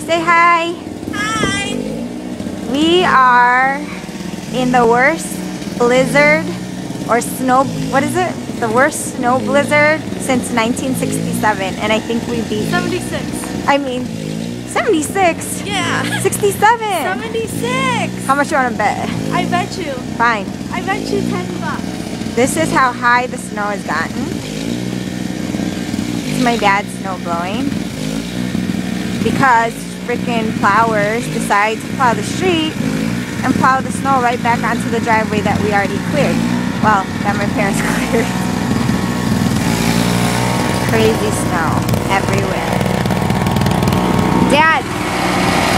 Say hi. Hi. We are in the worst blizzard or snow, what is it? The worst snow blizzard since 1967, and I think we beat 76. I mean 76. Yeah. 67. 76. How much you want to bet? I bet you. Fine. I bet you $10. This is how high the snow has gotten. It's my dad's snow blowing because freaking plowers decide to plow the street and plow the snow right back onto the driveway that we already cleared. Well, that my parents cleared. Crazy snow everywhere. Dad,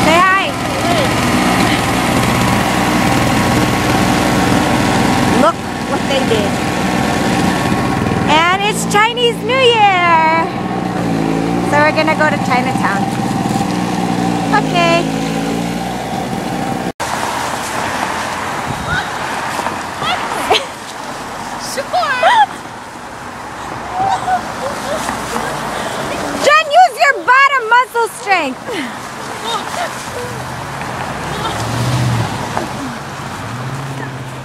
say hi. Look what they did. And it's Chinese New Year. So we're gonna go to Chinatown. Okay. Sure. Jen, use your bottom muscle strength.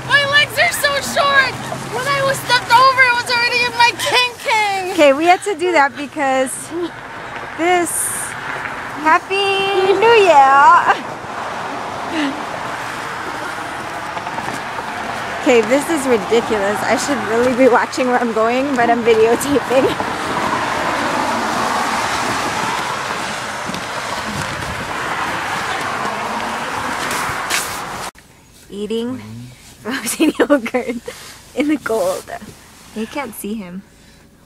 My legs are so short. When I was stepped over, it was already in my king. Okay, we had to do that because this Happy New Year. Okay, this is ridiculous. I should really be watching where I'm going, but I'm videotaping. Eating frozen yogurt in the cold. You can't see him.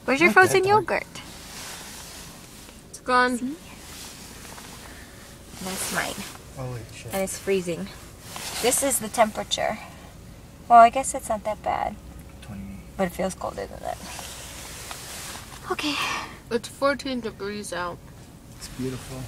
Where's your frozen yogurt? It's gone. See? That's mine. Oh wait, shit. And it's freezing. This is the temperature. Well, I guess it's not that bad. 28. But it feels cold, isn't it? Okay. It's 14 degrees out. It's beautiful.